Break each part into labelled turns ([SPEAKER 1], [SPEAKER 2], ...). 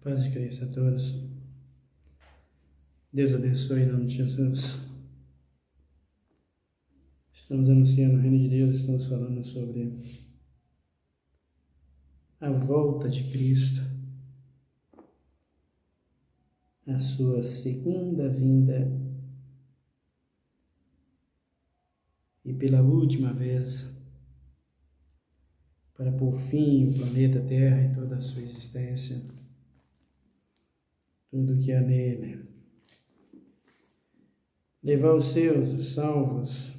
[SPEAKER 1] Paz de Cristo a todos. Deus abençoe em nome de Jesus. Estamos anunciando o reino de Deus, estamos falando sobre a volta de Cristo, a sua segunda vinda e pela última vez para pôr fim ao planeta Terra e toda a sua existência, tudo que há nele. Levar os seus, os salvos,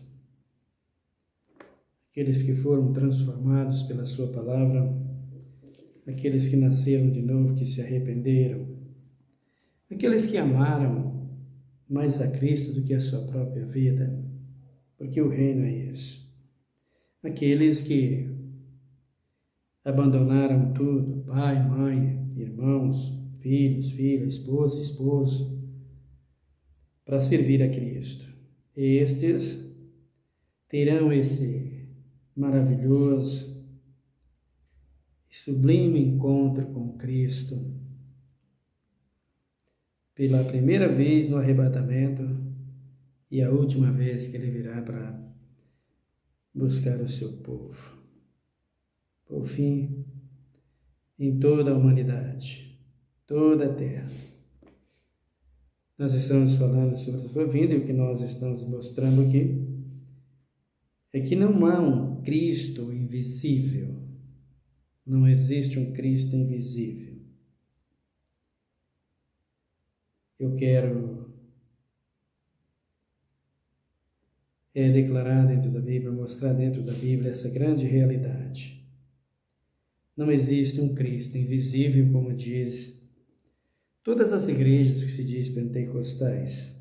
[SPEAKER 1] aqueles que foram transformados pela sua palavra, aqueles que nasceram de novo, que se arrependeram, aqueles que amaram mais a Cristo do que a sua própria vida, porque o reino é isso. Aqueles que abandonaram tudo, pai, mãe, irmãos, filhos, filhas, esposa, esposo, para servir a Cristo. Estes terão esse maravilhoso e sublime encontro com Cristo pela primeira vez no arrebatamento e a última vez que ele virá para buscar o seu povo. Por fim, em toda a humanidade, toda a terra. Nós estamos falando sobre a sua vinda e o que nós estamos mostrando aqui é que não há um Cristo invisível. Não existe um Cristo invisível. Eu quero declarar dentro da Bíblia, mostrar dentro da Bíblia essa grande realidade. Não existe um Cristo invisível, como diz todas as igrejas que se diz pentecostais.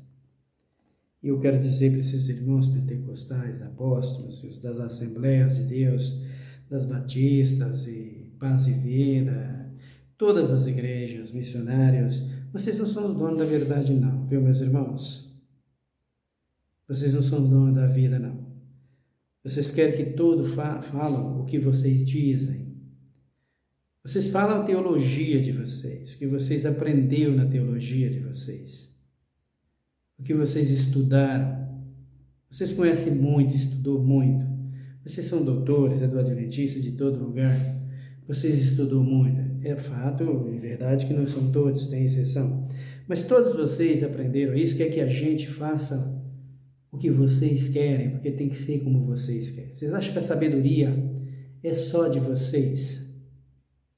[SPEAKER 1] E eu quero dizer para esses irmãos pentecostais, apóstolos, os das Assembleias de Deus, das Batistas e Paz e Vida, todas as igrejas, missionários, vocês não são os donos da verdade não, viu, meus irmãos? Vocês não são donos da vida não. Vocês querem que todos falam o que vocês dizem. Vocês falam a teologia de vocês, o que vocês aprenderam na teologia de vocês, o que vocês estudaram. Vocês conhecem muito, estudou muito. Vocês são doutores, é do Adventista de todo lugar. Vocês estudou muito. É fato, é verdade que não são todos, tem exceção. Mas todos vocês aprenderam isso, quer que a gente faça o que vocês querem, porque tem que ser como vocês querem. Vocês acham que a sabedoria é só de vocês?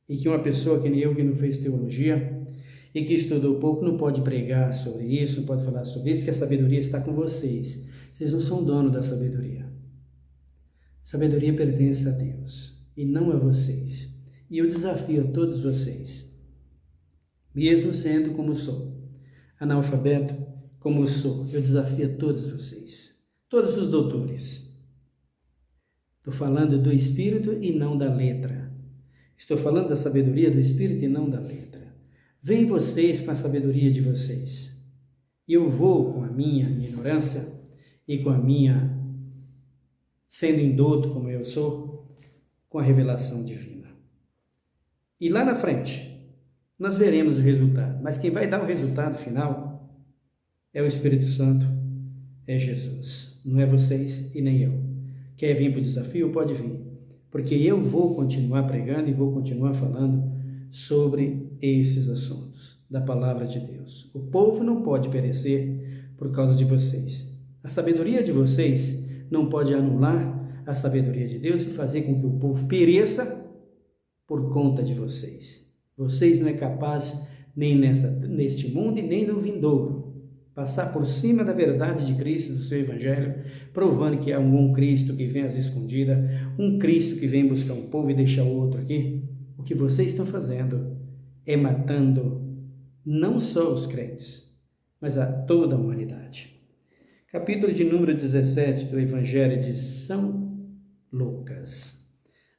[SPEAKER 1] E que uma pessoa que nem eu, que não fez teologia e que estudou pouco, não pode pregar sobre isso, não pode falar sobre isso, porque a sabedoria está com vocês. Vocês não são dono da sabedoria. Sabedoria pertence a Deus e não a vocês. E eu desafio a todos vocês, mesmo sendo como sou, analfabeto como eu sou, eu desafio a todos vocês, todos os doutores. Estou falando do Espírito e não da letra. Estou falando da sabedoria do Espírito e não da letra. Vem vocês com a sabedoria de vocês. E eu vou com a minha ignorância e com a minha, sendo indouto como eu sou, com a revelação divina. E lá na frente, nós veremos o resultado. Mas quem vai dar o resultado final é o Espírito Santo, é Jesus. Não é vocês e nem eu. Quer vir para o desafio? Pode vir. Porque eu vou continuar pregando e vou continuar falando sobre esses assuntos da palavra de Deus. O povo não pode perecer por causa de vocês. A sabedoria de vocês não pode anular a sabedoria de Deus e fazer com que o povo pereça por conta de vocês. Vocês não é capaz nem neste mundo e nem no vindouro passar por cima da verdade de Cristo, do seu Evangelho, provando que há um Cristo que vem às escondidas, um Cristo que vem buscar um povo e deixar o outro aqui. O que vocês estão fazendo é matando não só os crentes, mas a toda a humanidade. Capítulo de número 17 do Evangelho de São Lucas.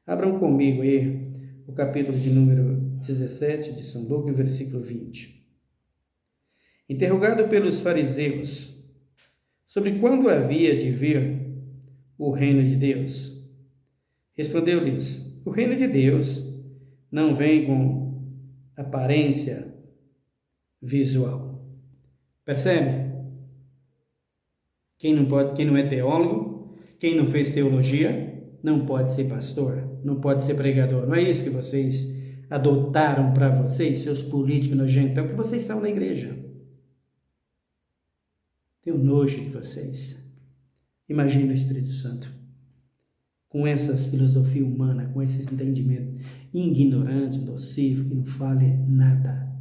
[SPEAKER 1] Abram comigo aí o capítulo de número 17 de São Lucas, versículo 20. Interrogado pelos fariseus sobre quando havia de vir o reino de Deus, respondeu-lhes: o reino de Deus não vem com aparência visual. Percebe? Quem não é teólogo, quem não fez teologia, não pode ser pastor, não pode ser pregador. Não é isso que vocês adotaram para vocês, seus políticos nojentos? É o que vocês são na igreja. Tenho nojo de vocês. Imagina o Espírito Santo com essas filosofias humanas, com esse entendimento ignorante, nocivo, que não fale nada,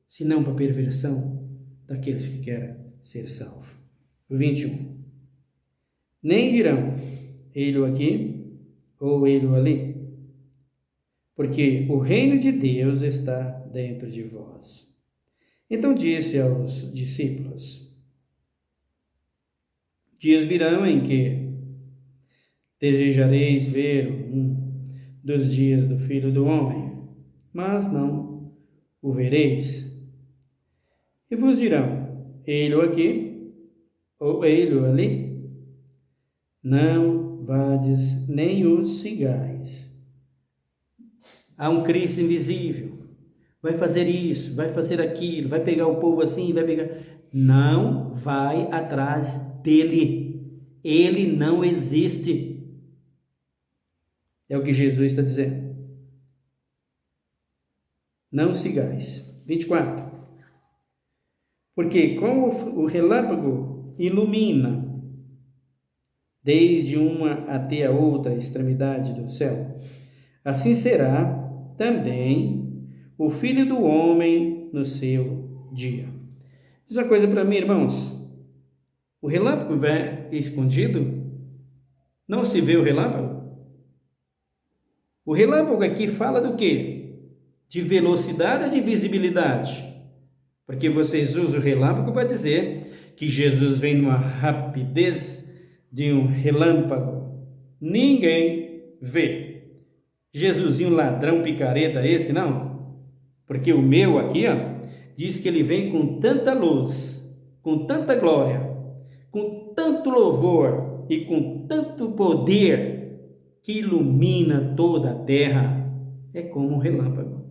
[SPEAKER 1] senão para a perversão daqueles que querem ser salvos. 21. Nem dirão, ele aqui ou ele ali, porque o reino de Deus está dentro de vós. Então disse aos discípulos: dias virão em que desejareis ver um dos dias do Filho do Homem, mas não o vereis. E vos dirão, ele aqui, ou ele ali, não vades nem os sigais. Há um Cristo invisível, vai fazer isso, vai fazer aquilo, vai pegar o povo assim, vai pegar... Não vai atrás dele, ele não existe. É o que Jesus está dizendo. Não sigais. 24. Porque como o relâmpago ilumina desde uma até a outra extremidade do céu, assim será também o Filho do Homem no seu dia. Diz uma coisa para mim, irmãos. O relâmpago vai escondido? Não se vê o relâmpago? O relâmpago aqui fala do quê? De velocidade ou de visibilidade? Porque vocês usam o relâmpago para dizer que Jesus vem numa rapidez de um relâmpago. Ninguém vê. Jesusinho ladrão picareta esse, não? Porque o meu aqui, ó, diz que ele vem com tanta luz, com tanta glória, com tanto louvor e com tanto poder que ilumina toda a terra. É como um relâmpago.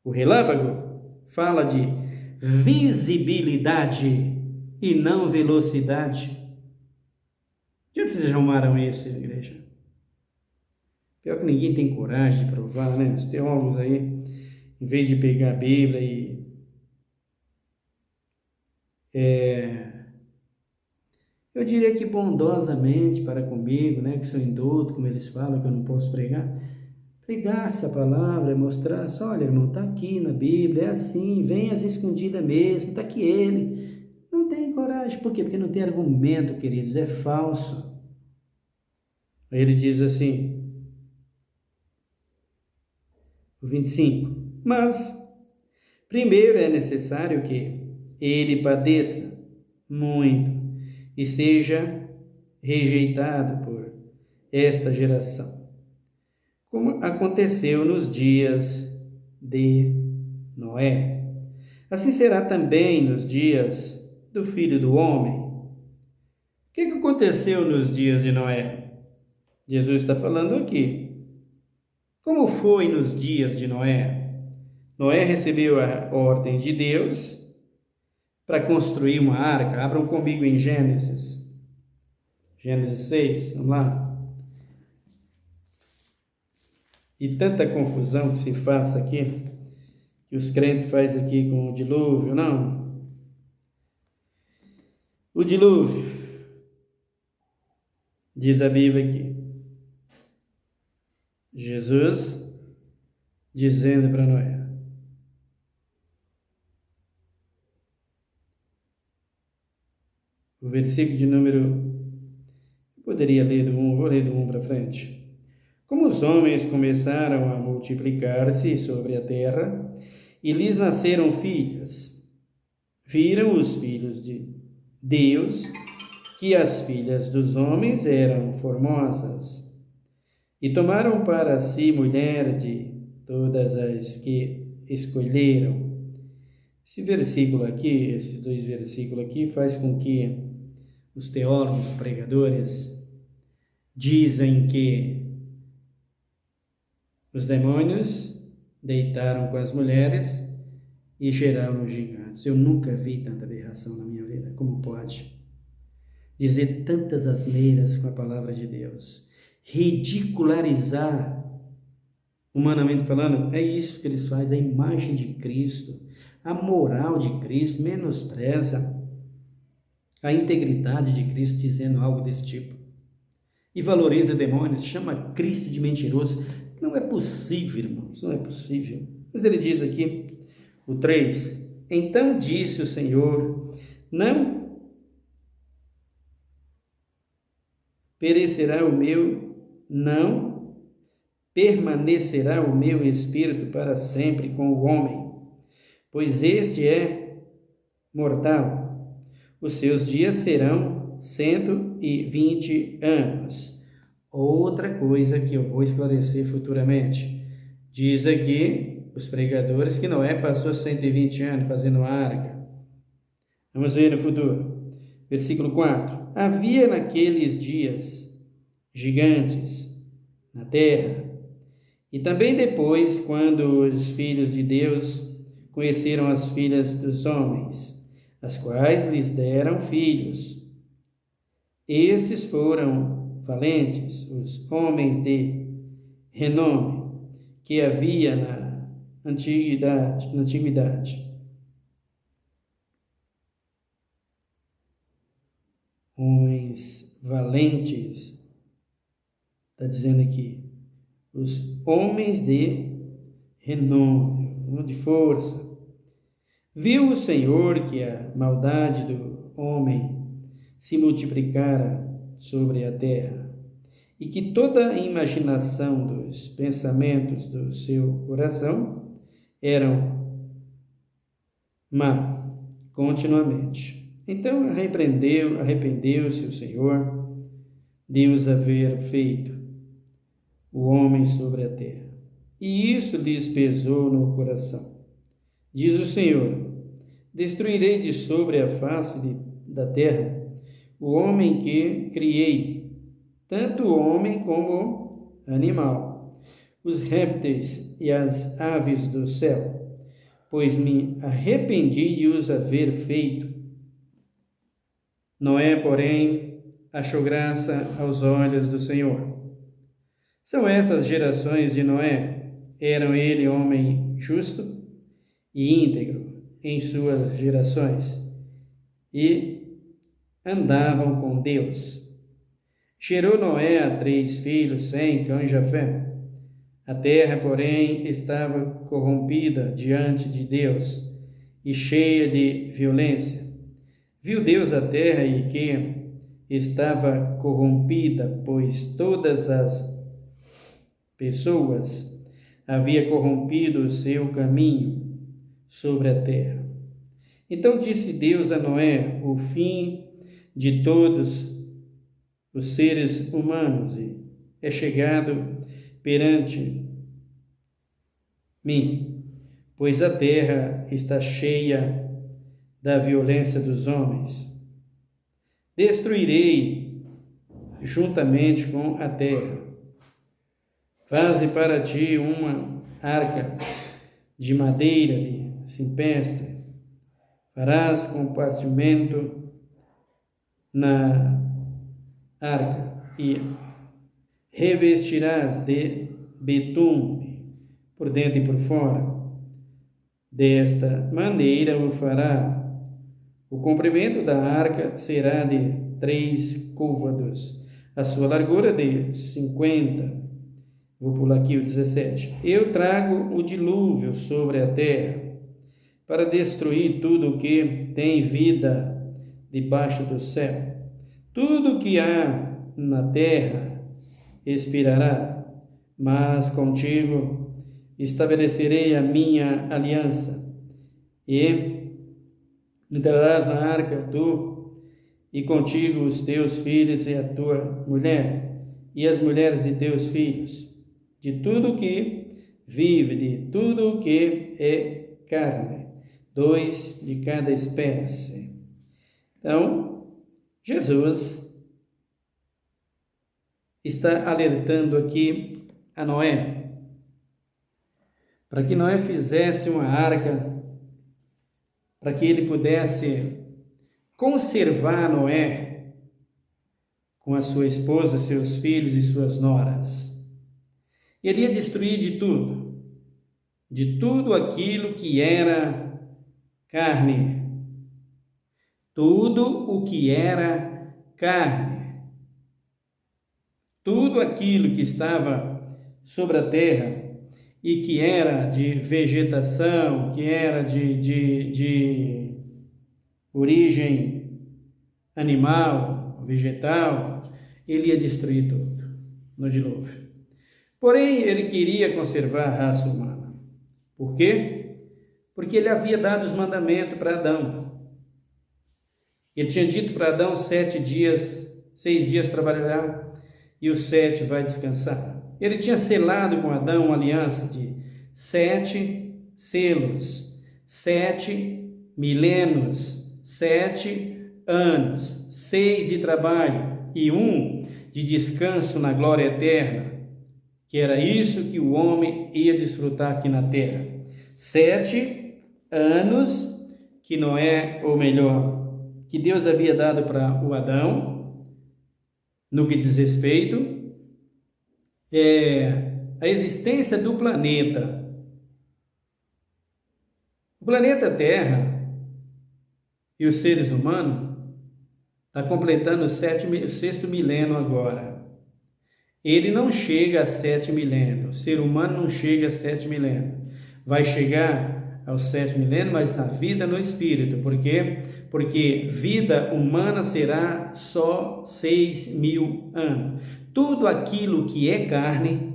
[SPEAKER 1] O relâmpago fala de visibilidade e não velocidade. De onde vocês arrumaram isso, igreja? Pior que ninguém tem coragem de provar, né? Os teólogos aí, em vez de pegar a Bíblia e eu diria que bondosamente para comigo, né? Que sou indulto, como eles falam, que eu não posso pregar. Pregasse a palavra, mostrasse, olha, irmão, está aqui na Bíblia, é assim, vem às escondidas mesmo, está aqui ele. Não tem coragem, por quê? Porque não tem argumento, queridos, é falso. Aí ele diz assim, o 25, mas primeiro é necessário que ele padeça muito e seja rejeitado por esta geração, como aconteceu nos dias de Noé. Assim será também nos dias do Filho do Homem. O que aconteceu nos dias de Noé? Jesus está falando aqui. Como foi nos dias de Noé? Noé recebeu a ordem de Deus para construir uma arca. Abram comigo em Gênesis. Gênesis 6, vamos lá. E tanta confusão que se faça aqui, que os crentes fazem aqui com o dilúvio, não? O dilúvio, diz a Bíblia aqui, Jesus dizendo para Noé, o versículo de número, poderia ler do 1, vou ler do 1 para frente. Como os homens começaram a multiplicar-se sobre a terra, e lhes nasceram filhas, viram os filhos de Deus que as filhas dos homens eram formosas, e tomaram para si mulheres de todas as que escolheram. Esse versículo aqui, esses dois versículos aqui, faz com que os teólogos pregadores dizem que os demônios deitaram com as mulheres e geraram gigantes. Eu nunca vi tanta aberração na minha vida. Como pode dizer tantas asneiras com a palavra de Deus? Ridicularizar, humanamente falando, é isso que eles fazem, a imagem de Cristo, a moral de Cristo, menospreza a integridade de Cristo, dizendo algo desse tipo. E valoriza demônios, chama Cristo de mentiroso. Não é possível, irmãos, não é possível. Mas ele diz aqui, o 3, então disse o Senhor, não perecerá o meu, não permanecerá o meu espírito para sempre com o homem, pois este é mortal. Os seus dias serão 120 anos. Outra coisa que eu vou esclarecer futuramente. Diz aqui os pregadores que Noé passou 120 anos fazendo a arca. Vamos ver no futuro. Versículo 4. Havia naqueles dias gigantes na terra, e também depois, quando os filhos de Deus conheceram as filhas dos homens, as quais lhes deram filhos. Estes foram valentes, os homens de renome que havia na antiguidade. Homens valentes, está dizendo aqui, os homens de renome, de força. Viu o Senhor que a maldade do homem se multiplicara sobre a terra, e que toda a imaginação dos pensamentos do seu coração eram má continuamente. Então arrependeu-se o Senhor de os haver feito o homem sobre a terra, e isso lhes pesou no coração. Diz o Senhor: destruirei de sobre a face da terra o homem que criei, tanto o homem como o animal, os répteis e as aves do céu, pois me arrependi de os haver feito. Noé, porém, achou graça aos olhos do Senhor. São essas gerações de Noé. Eram ele homem justo e íntegro em suas gerações, e andavam com Deus. Gerou Noé a 3 filhos, Sem, Cã e Jafé. A terra, porém, estava corrompida diante de Deus e cheia de violência. Viu Deus a terra e que estava corrompida, pois todas as pessoas havia corrompido o seu caminho sobre a terra. Então disse Deus a Noé: o fim de todos os seres humanos é chegado perante mim, pois a terra está cheia da violência dos homens. Destruirei juntamente com a terra. Faze para ti uma arca de madeira de cipreste. Farás compartimento na arca e revestirás de betume por dentro e por fora. Desta maneira o fará. O comprimento da arca será de 3 côvados, a sua largura de 50. Vou pular aqui o 17. Eu trago o dilúvio sobre a terra para destruir tudo o que tem vida debaixo do céu. Tudo o que há na terra expirará, mas contigo estabelecerei a minha aliança, e entrarás na arca tu e contigo os teus filhos e a tua mulher, e as mulheres de teus filhos, de tudo o que vive, de tudo o que é carne, 2 de cada espécie. Então, Jesus está alertando aqui a Noé, para que Noé fizesse uma arca para que ele pudesse conservar Noé com a sua esposa, seus filhos e suas noras. Ele ia destruir de tudo aquilo que era carne. Tudo o que era carne. Tudo aquilo que estava sobre a terra e que era de vegetação, que era de origem animal, vegetal, ele ia destruir tudo no dilúvio. Porém, ele queria conservar a raça humana. Por quê? Porque ele havia dado os mandamentos para Adão. Ele tinha dito para Adão 6 dias trabalhará e os 7 vai descansar. Ele tinha selado com Adão uma aliança de 7 selos, 7 milênios, 7 anos, 6 de trabalho e 1 de descanso na glória eterna, que era isso que o homem ia desfrutar aqui na terra. 7 anos que Noé, ou melhor, que Deus havia dado para o Adão, no que diz respeito a existência do planeta. O planeta Terra e os seres humanos está completando o 6º milênio agora. Ele não chega a 7 milênios, o ser humano não chega a 7 milênios. Vai chegar aos 7 milênios, mas na vida, no espírito. Por quê? Porque vida humana será só 6.000 anos. Tudo aquilo que é carne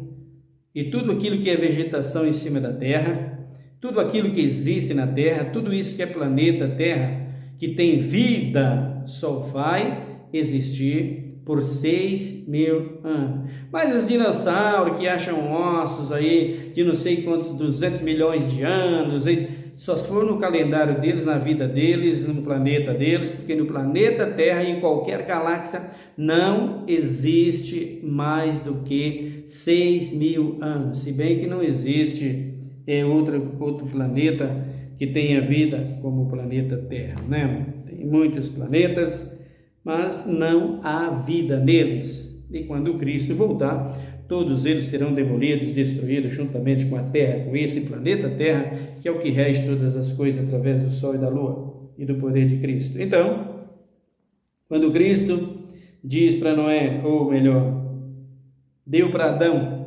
[SPEAKER 1] e tudo aquilo que é vegetação em cima da terra, tudo aquilo que existe na terra, tudo isso que é planeta Terra, que tem vida, só vai existir por 6.000 anos. Mas os dinossauros que acham ossos aí de não sei quantos 200 milhões de anos, só for no calendário deles, na vida deles, no planeta deles, porque no planeta Terra e em qualquer galáxia não existe mais do que 6.000 anos. Se bem que não existe outro planeta que tenha vida como o planeta Terra, né? Tem muitos planetas, mas não há vida neles. E quando Cristo voltar, todos eles serão demolidos, destruídos juntamente com a Terra, com esse planeta Terra, que é o que rege todas as coisas através do Sol e da Lua e do poder de Cristo. Então, quando Cristo diz para Noé, ou melhor, deu para Adão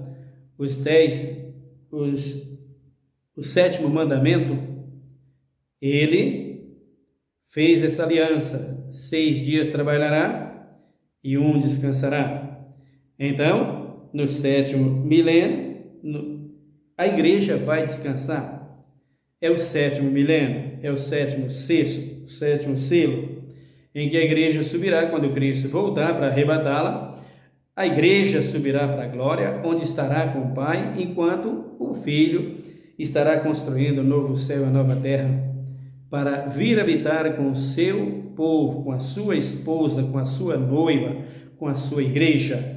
[SPEAKER 1] o 7º mandamento, ele fez essa aliança: 6 dias trabalhará e 1 descansará. Então, no 7º milênio, a igreja vai descansar. É o 7º milênio, é o 7º sexto, o 7º selo, em que a igreja subirá quando Cristo voltar para arrebatá-la. A igreja subirá para a glória, onde estará com o Pai, enquanto o Filho estará construindo o novo céu e a nova terra, para vir habitar com o seu povo, com a sua esposa, com a sua noiva, com a sua igreja.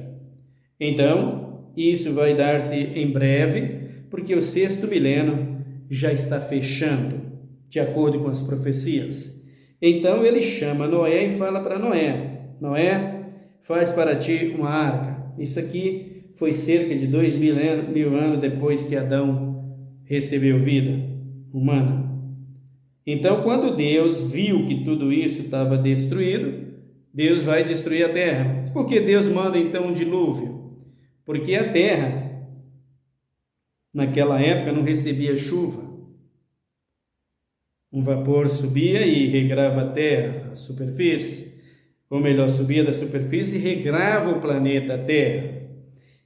[SPEAKER 1] Então, isso vai dar-se em breve, porque o 6º milênio já está fechando, de acordo com as profecias. Então ele chama Noé e fala para Noé: Noé, faz para ti uma arca. Isso aqui foi cerca de 2.000 anos depois que Adão recebeu vida humana. Então, quando Deus viu que tudo isso estava destruído, Deus vai destruir a terra. Por que Deus manda então um dilúvio? Porque a terra, naquela época, não recebia chuva. Um vapor subia e regrava a terra, a superfície. Ou melhor, subia da superfície e regrava o planeta Terra.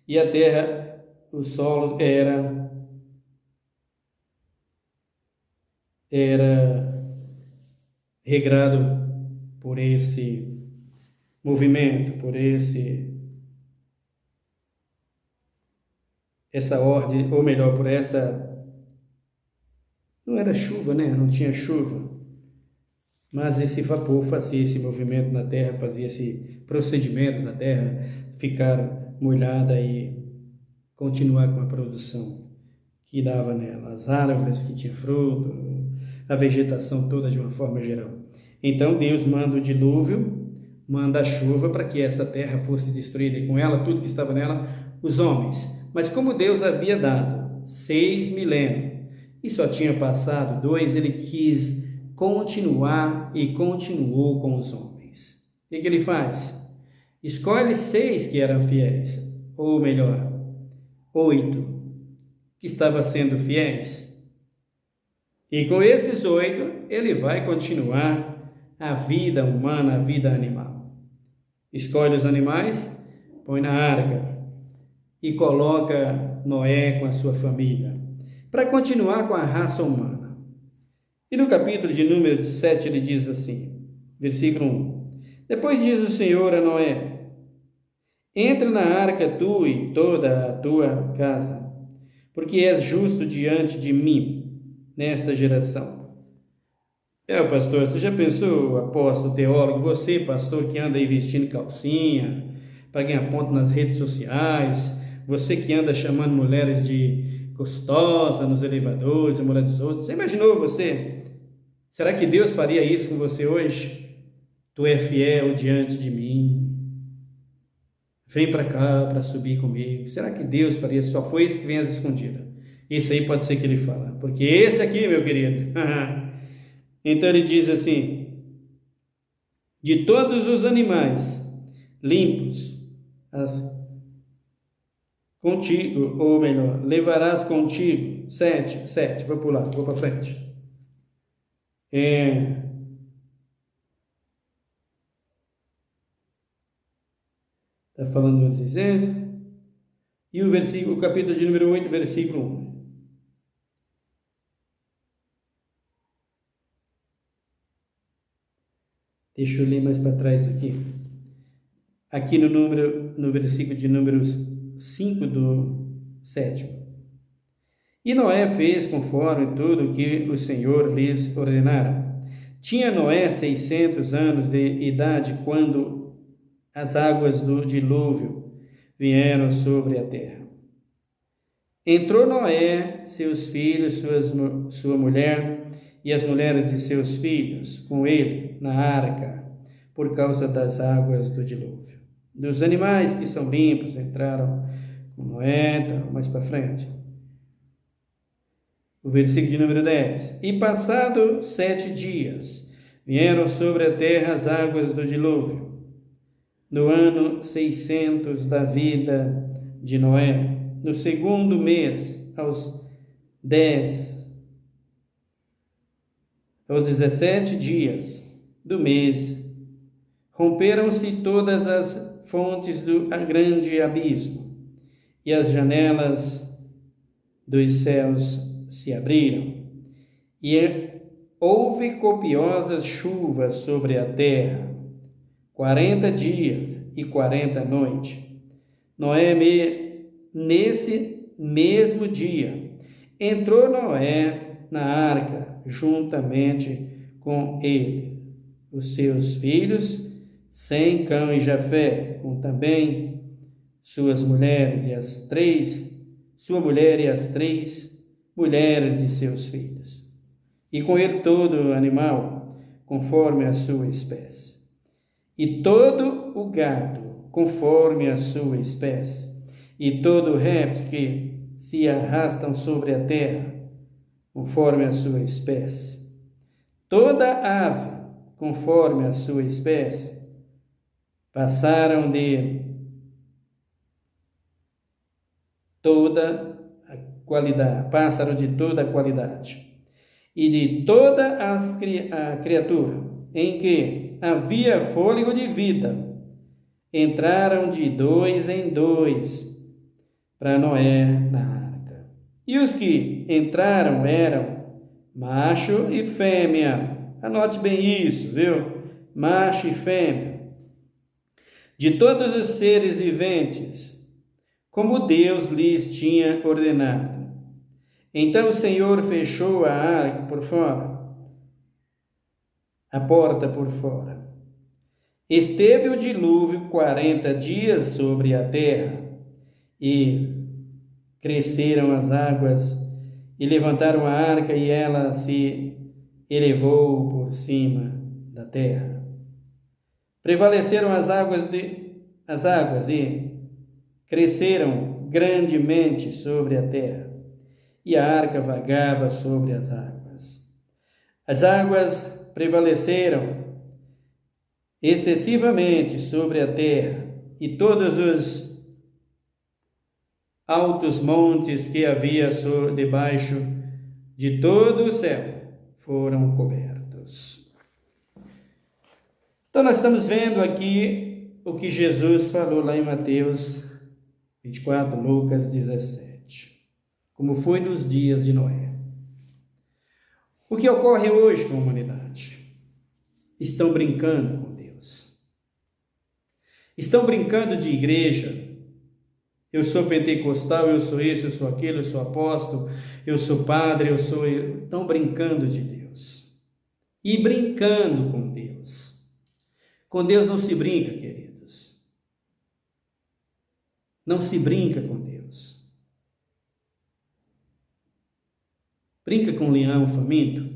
[SPEAKER 1] E a terra, o solo era regrado por esse movimento, por essa ordem, ou melhor, por essa... Não era chuva, né? Não tinha chuva. Mas esse vapor fazia esse movimento na terra, fazia esse procedimento na terra ficar molhada e continuar com a produção que dava nela. As árvores que tinham fruto, a vegetação toda de uma forma geral. Então Deus manda o dilúvio, manda a chuva para que essa terra fosse destruída e com ela tudo que estava nela, os homens. Mas como Deus havia dado 6 milênios e só tinha passado 2, ele quis continuar e continuou com os homens. O que ele faz? Escolhe 6 que eram fiéis, ou melhor, 8 que estavam sendo fiéis. E com esses 8, ele vai continuar a vida humana, a vida animal. Escolhe os animais, põe na arca e coloca Noé com a sua família, para continuar com a raça humana. E no capítulo de número 7 ele diz assim, versículo 1: Depois diz o Senhor a Noé: Entra na arca tu e toda a tua casa, porque és justo diante de mim nesta geração. Pastor, você já pensou, apóstolo, teólogo, você, pastor, que anda aí vestindo calcinha, para ganhar ponto nas redes sociais, você que anda chamando mulheres de gostosa nos elevadores, a mulher dos outros, você imaginou você? Será que Deus faria isso com você hoje? Tu é fiel diante de mim. Vem para cá para subir comigo. Será que Deus faria? Só foi isso que vem às escondidas. Isso aí pode ser que ele fala. Porque esse aqui, meu querido. Então ele diz assim: de todos os animais limpos, contigo, ou melhor, levarás contigo. 7, vou pular, vou para frente. Está falando do 600. E o capítulo de número 8, versículo 1. Deixa eu ler mais para trás aqui. Aqui no versículo de número 5 do 7. E Noé fez conforme tudo o que o Senhor lhes ordenara. Tinha Noé 600 anos de idade quando as águas do dilúvio vieram sobre a terra. Entrou Noé, seus filhos, sua mulher e as mulheres de seus filhos com ele na arca, por causa das águas do dilúvio. Dos animais que são limpos entraram com Noé, mais para frente. O versículo de número 10. E passado 7 dias, vieram sobre a terra as águas do dilúvio, no ano 600 da vida de Noé, no segundo mês, aos 17 dias do mês, romperam-se todas as fontes do grande abismo, e as janelas dos céus se abriram, e houve copiosas chuvas sobre a terra, 40 dias e 40 noites. Noé, nesse mesmo dia, entrou Noé na arca, juntamente com ele, os seus filhos, Sem, Cão e Jafé, com também suas mulheres e sua mulher e as 3 mulheres de seus filhos, e com ele todo animal, conforme a sua espécie, e todo o gado, conforme a sua espécie, e todo réptil que se arrastam sobre a terra, conforme a sua espécie, toda ave, conforme a sua espécie, passaram de toda a qualidade, pássaro de toda a qualidade, e de toda a criatura em que havia fôlego de vida, entraram de 2 em 2 para Noé na arca. E os que entraram eram macho e fêmea. Anote bem isso, viu? Macho e fêmea. De todos os seres viventes, como Deus lhes tinha ordenado. Então o Senhor fechou a arca por fora, a porta por fora. Esteve o dilúvio 40 dias sobre a terra, e cresceram as águas, e levantaram a arca, e ela se elevou por cima da terra. Prevaleceram as águas e cresceram grandemente sobre a terra, e a arca vagava sobre as águas. As águas prevaleceram excessivamente sobre a terra, e todos os altos montes que havia debaixo de todo o céu foram cobertos. Então nós estamos vendo aqui o que Jesus falou lá em Mateus 24, Lucas 17, como foi nos dias de Noé. O que ocorre hoje com a humanidade? Estão brincando com Deus. Estão brincando de igreja. Eu sou pentecostal, eu sou isso, eu sou aquilo, eu sou apóstolo, eu sou padre, eu sou... Estão brincando de Deus. E brincando com Deus. Com Deus não se brinca, queridos. Não se brinca com Deus. Brinca com o leão faminto.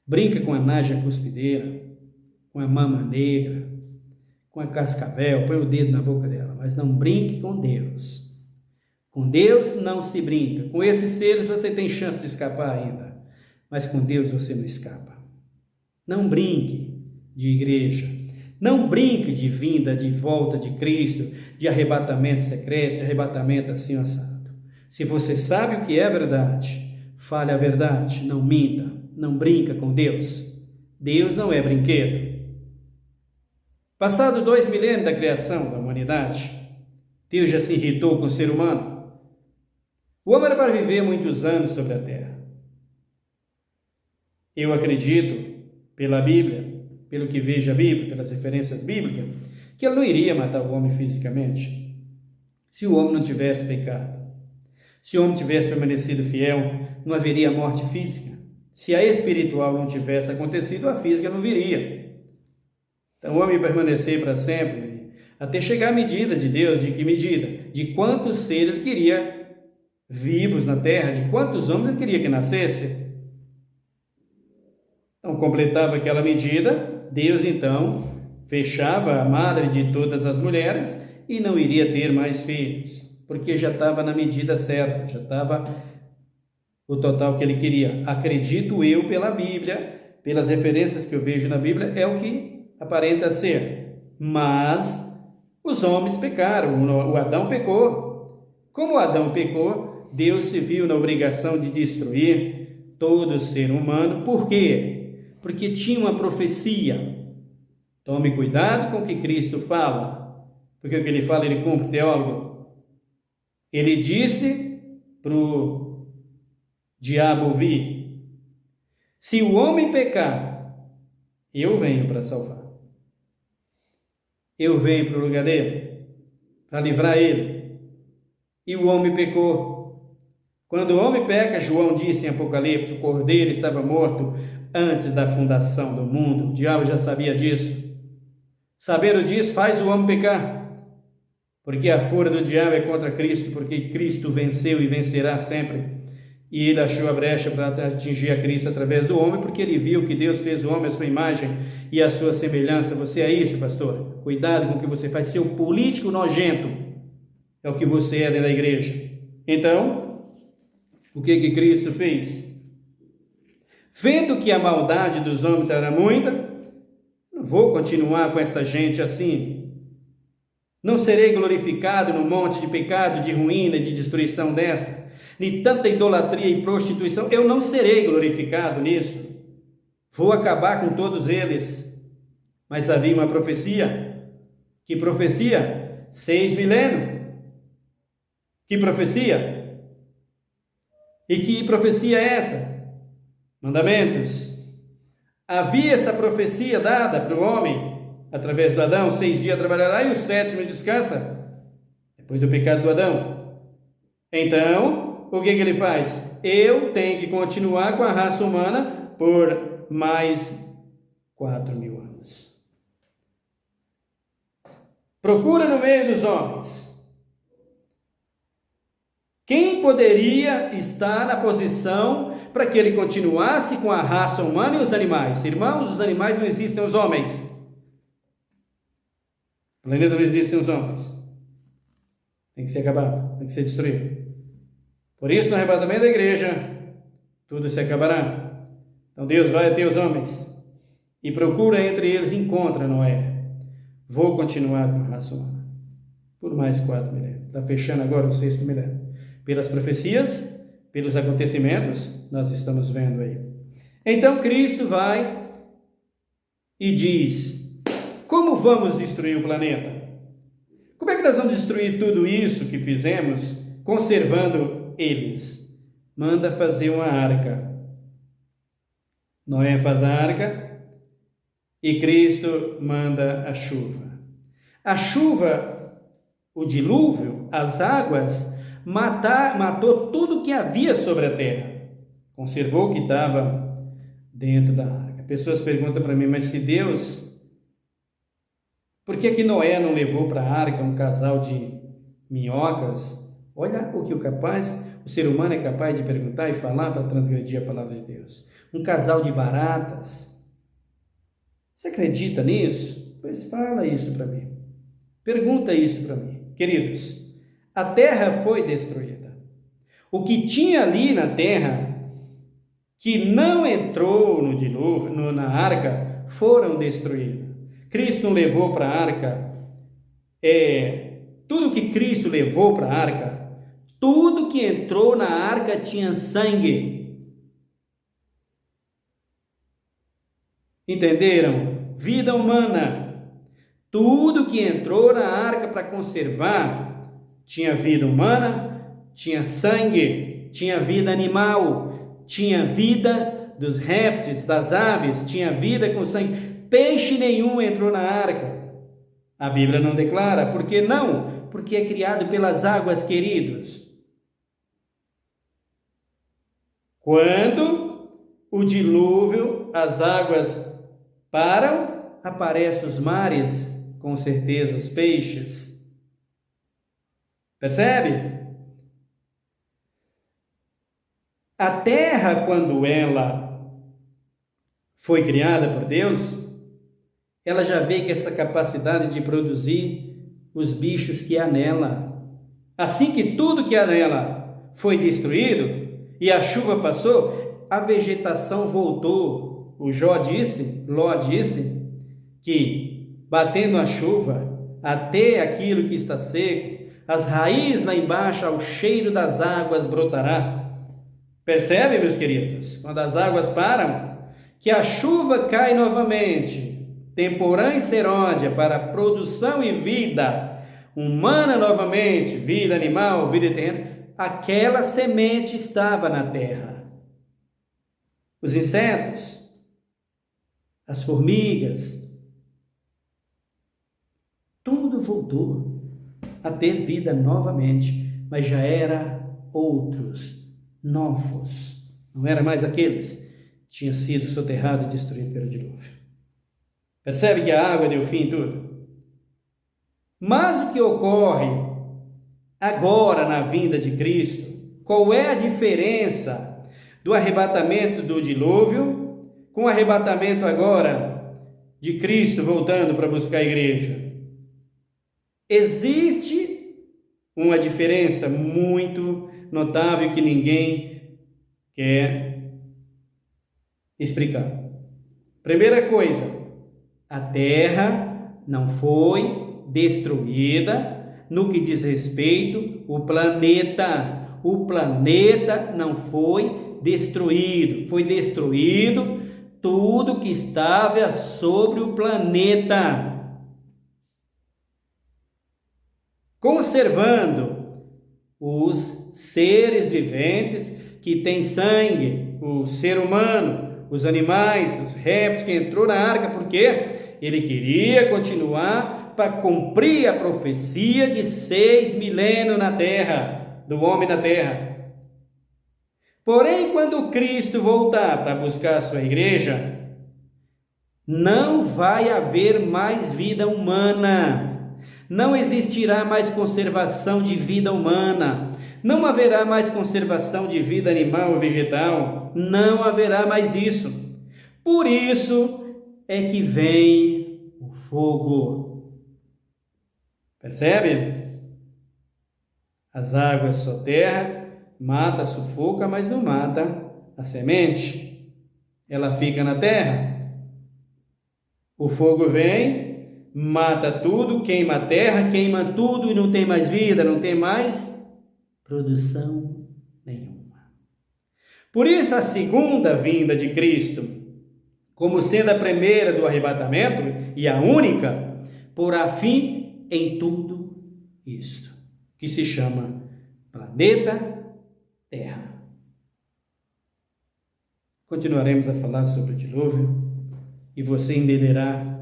[SPEAKER 1] Brinca com a naja cuspideira, com a mama negra, com a cascavel, põe o dedo na boca dela, mas não brinque com Deus. Com Deus não se brinca. Com esses seres você tem chance de escapar ainda, mas com Deus você não escapa. Não brinque de igreja. Não brinque de vinda, de volta de Cristo, de arrebatamento secreto, de arrebatamento assim assado. Se você sabe o que é verdade, fale a verdade, não minta, não brinca com Deus. Deus não é brinquedo. Passado 2 milênios da criação da humanidade, Deus já se irritou com o ser humano. O homem era para viver muitos anos sobre a terra. Eu acredito, pela Bíblia, pelo que vejo a Bíblia, pelas referências bíblicas, que ele não iria matar o homem fisicamente, se o homem não tivesse pecado. Se o homem tivesse permanecido fiel, não haveria morte física. Se a espiritual não tivesse acontecido, a física não viria. Então o homem permanecer para sempre, até chegar à medida de Deus. De que medida? De quantos seres ele queria vivos na terra, de quantos homens ele queria que nascesse. Então completava aquela medida, Deus então fechava a madre de todas as mulheres e não iria ter mais filhos, porque já estava na medida certa, já estava o total que ele queria. Acredito eu, pela Bíblia, pelas referências que eu vejo na Bíblia, é o que aparenta ser. Mas os homens pecaram, o Adão pecou. Como o Adão pecou, Deus se viu na obrigação de destruir todo ser humano. Por quê? Porque tinha uma profecia. Tome cuidado com o que Cristo fala, porque o que ele fala ele cumpre, teólogo. Ele disse para o diabo ouvir: se o homem pecar, eu venho para salvar. Eu venho para o lugar dele, para livrar ele. E o homem pecou. Quando o homem peca, João disse em Apocalipse, o cordeiro estava morto antes da fundação do mundo. O diabo já sabia disso. Sabendo disso, faz o homem pecar. Porque a fúria do diabo é contra Cristo, porque Cristo venceu e vencerá sempre. E ele achou a brecha para atingir a Cristo através do homem, porque ele viu que Deus fez o homem à sua imagem e à sua semelhança. Você é isso, pastor? Cuidado com o que você faz. Ser um político nojento é o que você é dentro da igreja. Então, o que Cristo fez? Vendo que a maldade dos homens era muita, não vou continuar com essa gente assim. Não serei glorificado no monte de pecado, de ruína, de destruição dessa. Nem tanta idolatria e prostituição, eu não serei glorificado nisso. Vou acabar com todos eles. Mas havia uma profecia. Que profecia? 6 milênios. Que profecia? E que profecia é essa? Mandamentos. Havia essa profecia dada para o homem, através do Adão: 6 dias trabalhará e o 7º descansa, depois do pecado do Adão. Então, o que ele faz? Eu tenho que continuar com a raça humana por mais 4.000 anos. Procura no meio dos homens. Quem poderia estar na posição para que ele continuasse com a raça humana e os animais. Irmãos, os animais não existem, os homens. O planeta não existem, os homens. Tem que ser acabado, tem que ser destruído. Por isso, no arrebatamento da igreja, tudo se acabará. Então Deus vai até os homens e procura entre eles, encontra Noé. Vou continuar com a raça humana por mais 4 milênios. Está fechando agora o 6º milênio. Pelas profecias, pelos acontecimentos, nós estamos vendo aí. Então Cristo vai e diz: como vamos destruir o planeta? Como é que nós vamos destruir tudo isso que fizemos, conservando eles? Manda fazer uma arca. Noé faz a arca e Cristo manda a chuva. A chuva, o dilúvio, as águas, matou tudo que havia sobre a terra. Conservou o que estava dentro da arca. Pessoas perguntam para mim, mas se Deus... Por que Noé não levou para a arca um casal de minhocas? Olha o que o ser humano é capaz de perguntar e falar para transgredir a palavra de Deus. Um casal de baratas. Você acredita nisso? Pois fala isso para mim. Pergunta isso para mim. Queridos, a terra foi destruída. O que tinha ali na terra, que não entrou no dilúvio, na arca, foram destruídos. Cristo não levou para a arca, tudo que Cristo levou para a arca, tudo que entrou na arca tinha sangue. Entenderam? Vida humana. Tudo que entrou na arca para conservar, tinha vida humana, tinha sangue, tinha vida animal, tinha vida dos répteis, das aves, tinha vida com sangue. Peixe nenhum entrou na arca. A Bíblia não declara. Por que não? Porque é criado pelas águas, queridos. Quando o dilúvio, as águas param, aparecem os mares, com certeza os peixes. Percebe? A terra, quando ela foi criada por Deus, ela já veio com essa capacidade de produzir os bichos que há nela. Assim que tudo que há nela foi destruído e a chuva passou, a vegetação voltou. O Ló disse que batendo a chuva até aquilo que está seco, as raízes lá embaixo, ao cheiro das águas brotará. Percebe, meus queridos? Quando as águas param, que a chuva cai novamente, temporã e serôdia, para produção e vida humana novamente, vida animal, vida terrena, aquela semente estava na terra. Os insetos, as formigas, tudo voltou a ter vida novamente, mas já era outros, novos, não era mais aqueles que tinham sido soterrados e destruídos pelo dilúvio. Percebe que a água deu fim em tudo? Mas o que ocorre agora na vinda de Cristo? Qual é a diferença do arrebatamento do dilúvio com o arrebatamento agora de Cristo voltando para buscar a igreja? Existe uma diferença muito notável que ninguém quer explicar. Primeira coisa, a terra não foi destruída no que diz respeito ao planeta. O planeta não foi destruído. Foi destruído tudo que estava sobre o planeta, conservando os seres viventes que têm sangue, o ser humano, os animais, os répteis que entrou na arca, porque ele queria continuar para cumprir a profecia de 6 milênios na terra, do homem na terra. Porém, quando Cristo voltar para buscar a sua igreja, não vai haver mais vida humana, não existirá mais conservação de vida humana, Não haverá mais conservação de vida animal ou vegetal, não haverá mais isso. Por isso é que vem o fogo. Percebe? As águas soterram, mata, sufoca, mas não mata a semente. Ela fica na terra. O fogo vem, mata tudo, queima a terra, queima tudo e não tem mais vida, não tem mais produção nenhuma. Por isso a segunda vinda de Cristo, como sendo a primeira do arrebatamento e a única, porá fim em tudo isto, que se chama planeta Terra. Continuaremos a falar sobre o dilúvio e você entenderá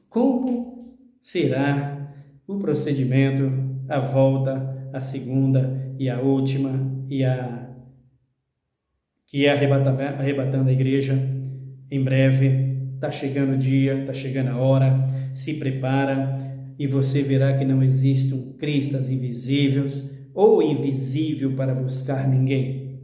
[SPEAKER 1] como será o procedimento, a volta, a segunda e a última, que é arrebatando a igreja em breve. Está chegando o dia, está chegando a hora, se prepara e você verá que não existe um Cristas invisíveis ou invisível para buscar ninguém.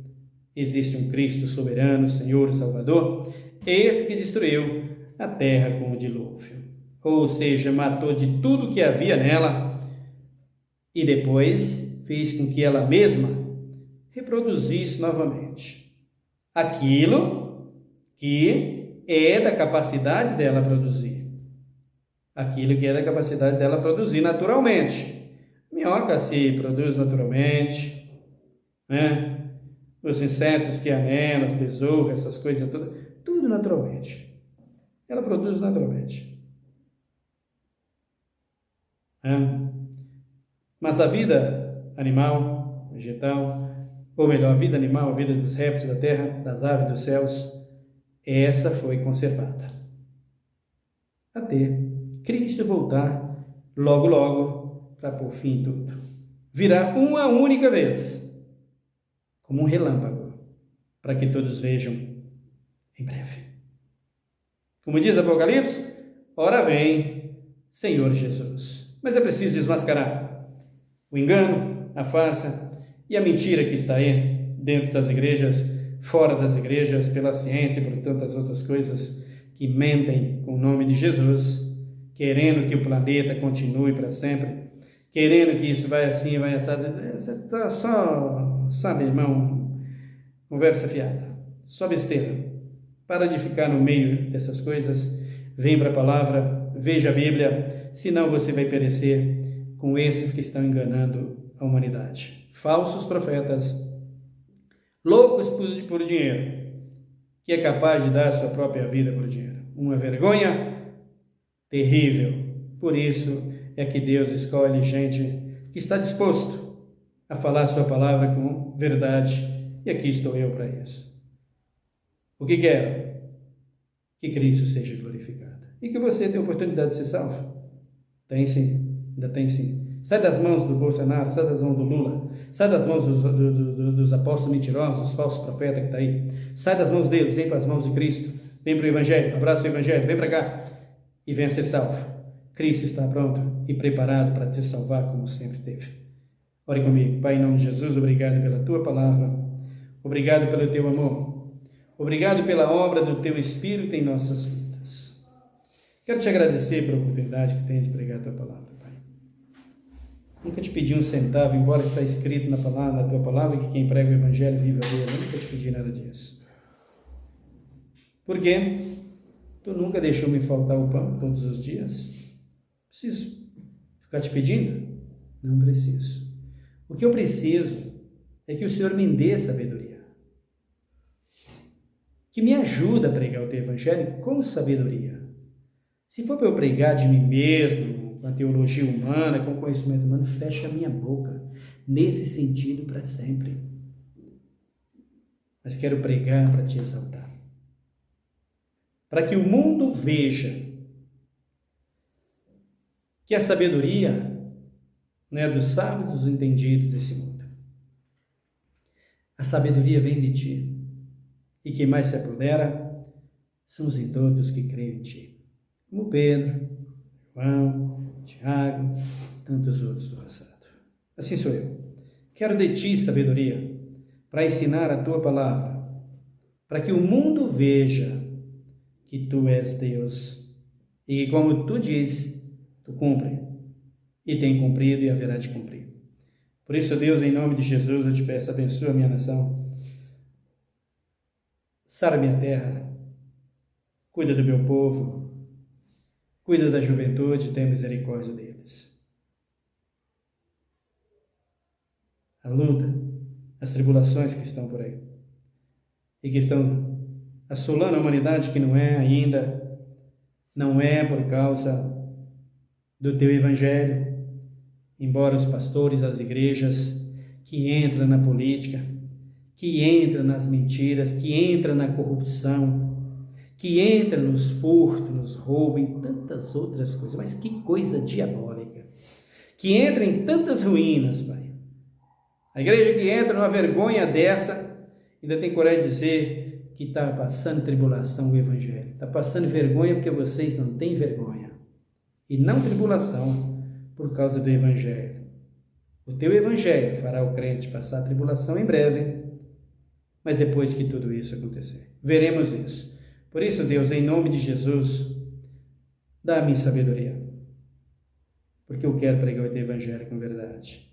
[SPEAKER 1] Existe um Cristo soberano, Senhor e Salvador, esse que destruiu a terra com o dilúvio. Ou seja, matou de tudo que havia nela e depois fez com que ela mesma reproduzisse novamente aquilo que é da capacidade dela produzir. Aquilo que é da capacidade dela produzir naturalmente. Minhoca se produz naturalmente, né? Os insetos que anelam, as besouras, essas coisas tudo naturalmente. Ela produz naturalmente. Mas a vida animal, vegetal, ou melhor, a vida animal, a vida dos répteis da terra, das aves dos céus, essa foi conservada. Até Cristo voltar logo, logo, para pôr fim em tudo. Virá uma única vez, como um relâmpago, para que todos vejam em breve. Como diz Apocalipse, ora vem, Senhor Jesus. Mas é preciso desmascarar o engano, a farsa e a mentira que está aí dentro das igrejas, fora das igrejas, pela ciência e por tantas outras coisas que mentem com o nome de Jesus, querendo que o planeta continue para sempre, querendo que isso vai assim, vai assado. Você está só, sabe, irmão, conversa fiada, só besteira. Para de ficar no meio dessas coisas, vem para a palavra, veja a Bíblia, senão você vai perecer com esses que estão enganando a humanidade. Falsos profetas, loucos por dinheiro, que é capaz de dar a sua própria vida por dinheiro. Uma vergonha terrível. Por isso é que Deus escolhe gente que está disposto a falar a sua palavra com verdade. E aqui estou eu para isso. O que quero? Que Cristo seja glorificado. E que você tenha a oportunidade de ser salvo. Tem sim, ainda tem sim. Sai das mãos do Bolsonaro, sai das mãos do Lula, sai das mãos dos apóstolos mentirosos, dos falsos profetas que está aí. Sai das mãos deles, vem para as mãos de Cristo. Vem para o Evangelho, abraça o Evangelho, vem para cá e venha ser salvo. Cristo está pronto e preparado para te salvar como sempre teve. Ore comigo. Pai, em nome de Jesus, obrigado pela Tua palavra. Obrigado pelo Teu amor. Obrigado pela obra do Teu Espírito em nossas vidas. Quero te agradecer pela oportunidade que tens de pregar a Tua palavra, Pai. Nunca te pedi um centavo, embora está escrito na Tua palavra que quem prega o Evangelho vive a Deus. Eu nunca te pedi nada disso. Por quê? Tu nunca deixou me faltar o pão todos os dias. Preciso ficar te pedindo? Não preciso. O que eu preciso é que o Senhor me dê sabedoria. Que me ajuda a pregar o Teu Evangelho com sabedoria. Se for para eu pregar de mim mesmo, com a teologia humana, com o conhecimento humano, fecha a minha boca. Nesse sentido, para sempre. Mas quero pregar para Te exaltar. Para que o mundo veja que a sabedoria não é dos sábios, dos entendidos desse mundo. A sabedoria vem de Ti. E quem mais se apodera são os idosos que creem em Ti. Como Pedro, João, Tiago, tantos outros do passado. Assim sou eu. Quero de ti sabedoria para ensinar a tua palavra, para que o mundo veja que tu és Deus e que, como tu diz, tu cumpre e tem cumprido e haverá de cumprir. Por isso, Deus, em nome de Jesus, eu te peço, abençoa a minha nação, sara minha terra, cuida do meu povo, cuida da juventude, tenha misericórdia deles. A luta, as tribulações que estão por aí e que estão assolando a humanidade, que não é por causa do teu evangelho, embora os pastores, as igrejas que entram na política, que entram nas mentiras, que entram na corrupção, que entram nos furtos, nos roubos e tantas outras coisas, mas que coisa diabólica, que entra em tantas ruínas, Pai. A igreja que entra numa vergonha dessa, ainda tem coragem de dizer que está passando tribulação o evangelho, está passando vergonha porque vocês não têm vergonha, e não tribulação por causa do evangelho. O teu evangelho fará o crente passar a tribulação em breve, mas depois que tudo isso acontecer, veremos isso. Por isso, Deus, em nome de Jesus, dá-me sabedoria, porque eu quero pregar o teu evangelho com verdade.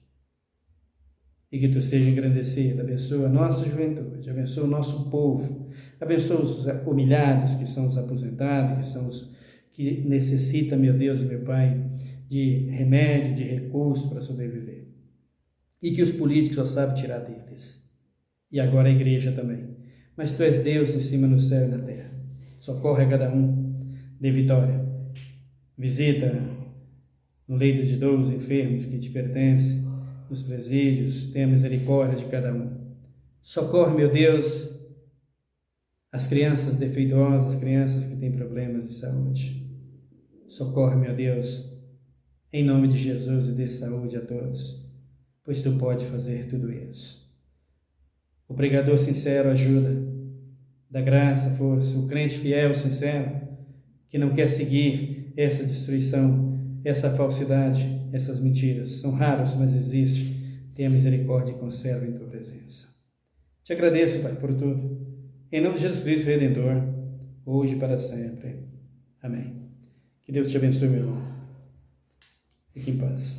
[SPEAKER 1] E que tu seja engrandecido, abençoa a nossa juventude, abençoa o nosso povo, abençoa os humilhados, que são os aposentados, que são os que necessitam, meu Deus e meu Pai, de remédio, de recurso para sobreviver. E que os políticos só sabem tirar deles. E agora a igreja também. Mas tu és Deus em cima no céu e na terra. Socorre a cada um, dê vitória. Visita no leito de dor os enfermos que te pertencem, nos presídios, tenha misericórdia de cada um. Socorre, meu Deus, as crianças defeituosas, as crianças que têm problemas de saúde. Socorre, meu Deus, em nome de Jesus, e dê saúde a todos, pois tu pode fazer tudo isso. O pregador sincero ajuda, dá graça, força, o crente fiel, sincero, que não quer seguir essa destruição, essa falsidade, essas mentiras. São raros, mas existem. Tenha misericórdia e conserva em tua presença. Te agradeço, Pai, por tudo. Em nome de Jesus Cristo, Redentor, hoje e para sempre. Amém. Que Deus te abençoe, meu irmão. Fique em paz.